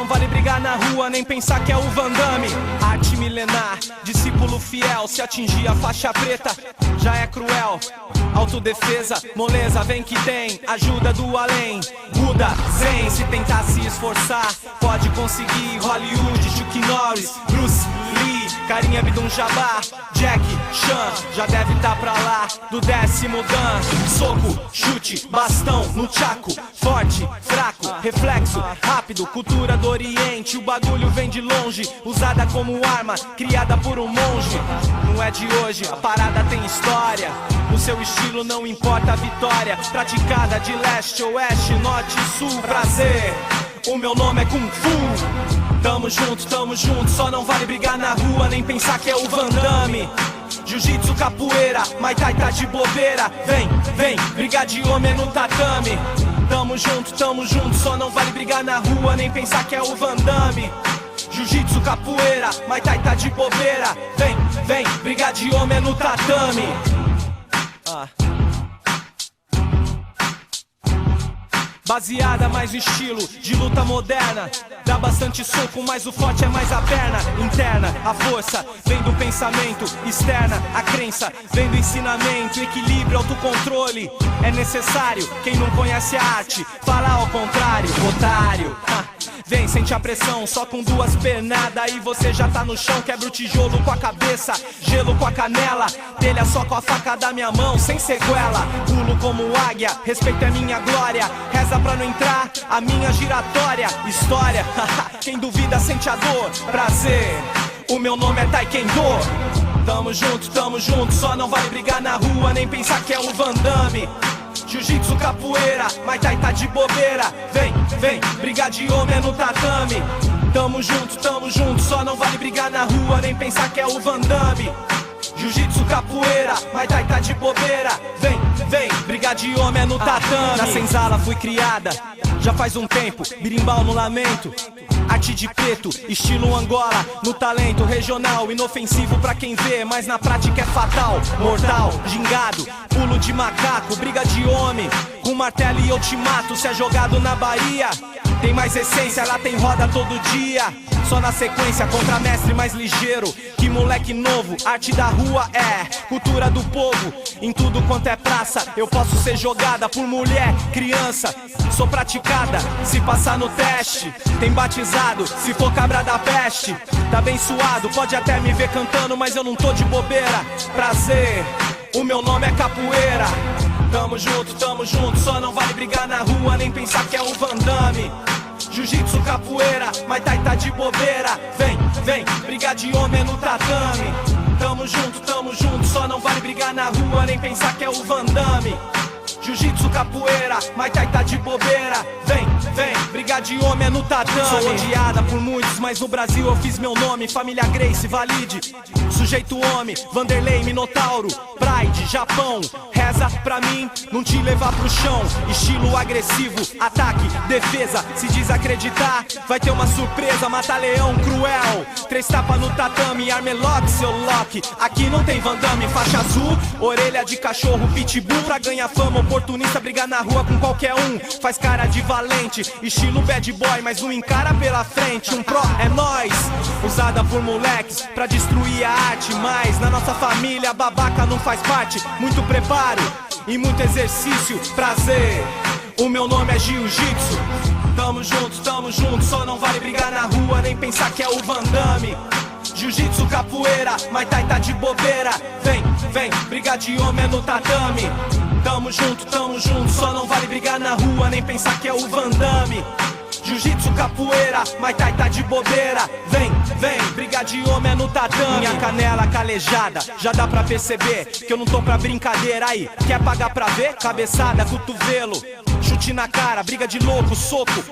não vale brigar na rua, nem pensar que é o Van Damme. Arte milenar, discípulo fiel. Se atingir a faixa preta, já é cruel. Autodefesa, moleza, vem que tem ajuda do além. Buda, Zen, se tentar se esforçar, pode conseguir. Hollywood, Chuck Norris, Bruce Lee, Karim Abdul-Jabbar, Jack Chan, já deve tá pra lá do 10º Dan. Soco, chute, bastão no tchaco, forte, fraco, reflexo, rápido, cultura do Oriente. O bagulho vem de longe, usada como arma, criada por um monge. Não é de hoje, a parada tem história. O seu estilo não importa a vitória, praticada de leste, oeste, norte, sul. Prazer, o meu nome é Kung Fu. Tamo junto, só não vale brigar na rua, nem pensar que é o Van Damme. Jiu-jitsu, capoeira, Muay Thai tá de bobeira. Vem, brigar de homem no tatame. Tamo junto, só não vale brigar na rua, nem pensar que é o Van Damme. Jiu-jitsu, capoeira, Muay Thai tá de bobeira. Vem, brigar de homem no tatame. Baseada mais no estilo de luta moderna. Dá bastante soco, mas o forte é mais a perna. Interna, a força vem do pensamento. Externa, a crença vem do ensinamento. Equilíbrio, autocontrole é necessário. Quem não conhece a arte, fala ao contrário. Otário, vem, sente a pressão, só com duas pernadas. Aí você já tá no chão, quebra o tijolo com a cabeça, gelo com a canela, telha só com a faca da minha mão, sem sequela. Pulo como águia, respeito é minha glória. Reza pra não entrar a minha giratória. História, quem duvida sente a dor. Prazer, o meu nome é Taekwondo. Tamo junto, só não vale brigar na rua, nem pensar que é o Van Damme. Jiu-jitsu, capoeira, Muay Thai tá de bobeira. Vem, brigar de homem é no tatame. Tamo junto, só não vale brigar na rua, nem pensar que é o Van Damme. Jiu-jitsu, capoeira, Muay Thai tá de bobeira. Vem, brigar de homem é no tatame. Na senzala fui criada, já faz um tempo, birimbau no lamento. Arte de preto, estilo Angola, no talento regional, inofensivo pra quem vê, mas na prática é fatal. Mortal, gingado, pulo de macaco, briga de homem, com martelo e eu te mato. Se é jogado na Bahia, tem mais essência, lá tem roda todo dia. Só na sequência, contra mestre mais ligeiro. Que moleque novo, arte da rua é cultura do povo. Em tudo quanto é praça, eu posso ser jogada por mulher, criança. Sou praticada, se passar no teste. Tem batizado, se for cabra da peste. Tá bem suado, pode até me ver cantando, mas eu não tô de bobeira. Prazer, o meu nome é capoeira. Tamo junto, só não vale brigar na rua, nem pensar que é o Van Damme. Jiu-jitsu, capoeira, Muay Thai tá de bobeira. Vem, brigar de homem no tatame. Tamo junto, só não vale brigar na rua, nem pensar que é o Van Damme. Jiu-jitsu, capoeira, Muay Thai tá de bobeira. Vem, brigar de homem no tatame. Sou odiada por muitos, mas no Brasil eu fiz meu nome. Família Grace, Valide, sujeito homem, Vanderlei, Minotauro, Pride, Japão. Reza pra mim, não te levar pro chão. Estilo agressivo, ataque, defesa. Se desacreditar, vai ter uma surpresa. Mata leão cruel, 3 tapas no tatame. Armelock, seu Loki, aqui não tem Van Damme. Faixa azul, orelha de cachorro, pitbull. Pra ganhar fama, oportunista, brigar na rua com qualquer um. Faz cara de valente, estilo bad boy, mas não encara pela frente. Um pro é nós, usada por moleques pra destruir a arte. Mas na nossa família, babaca não faz parte. Muito preparo e muito exercício. Prazer, o meu nome é Jiu-Jitsu. Tamo junto, só não vale brigar na rua, nem pensar que é o Van Damme. Jiu-jitsu, capoeira, Muay Thai tá de bobeira. Vem, brigar de homem é no tatame. Tamo junto, só não vale brigar na rua, nem pensar que é o Van Damme. Jiu-jitsu, capoeira, Muay Thai tá de bobeira. Vem, brigar de homem é no tatame. Minha canela calejada, já dá pra perceber que eu não tô pra brincadeira. Aí, quer pagar pra ver? Cabeçada, cotovelo, chute na cara, briga de louco, soco.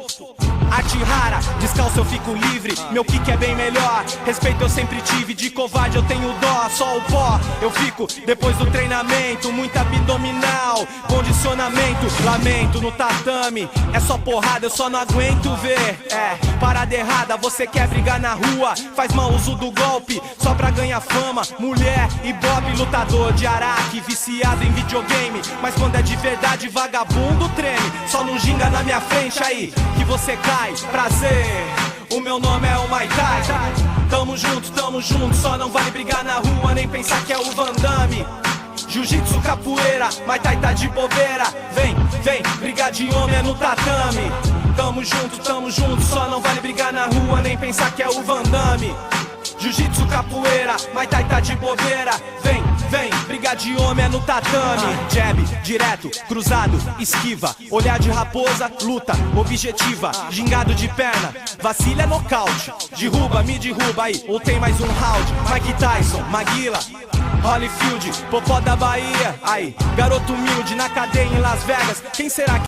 Arte rara, descalço eu fico livre. Meu kick é bem melhor, respeito eu sempre tive. De covarde eu tenho dó, só o pó eu fico depois do treinamento. Muita abdominal, condicionamento. Lamento no tatame, é só porrada, eu só não aguento ver. Parada errada, você quer brigar na rua, faz mau uso do golpe, só pra ganhar fama. Mulher, ibope, lutador de araque, viciado em videogame. Mas quando é de verdade, vagabundo treme. Só não ginga na minha frente aí, que você cai. Prazer, o meu nome é o Muay Thai. Tamo junto, só não vale brigar na rua, nem pensar que é o Van Damme. Jiu-jitsu, capoeira, Muay Thai tá de bobeira. Vem, brigar de homem é no tatame. Tamo junto, só não vale brigar na rua, nem pensar que é o Van Damme. Jiu-jitsu, capoeira, Muay Thai tá de bobeira. Vem, brigar de homem é no tatame. Jab, direto, cruzado, esquiva. Olhar de raposa, luta, objetiva. Gingado de perna, vacila é nocaute. Derruba, me derruba aí, ou tem mais um round. Mike Tyson, Maguila, Holyfield, Popó da Bahia. Aí, garoto humilde na cadeia em Las Vegas. Quem será que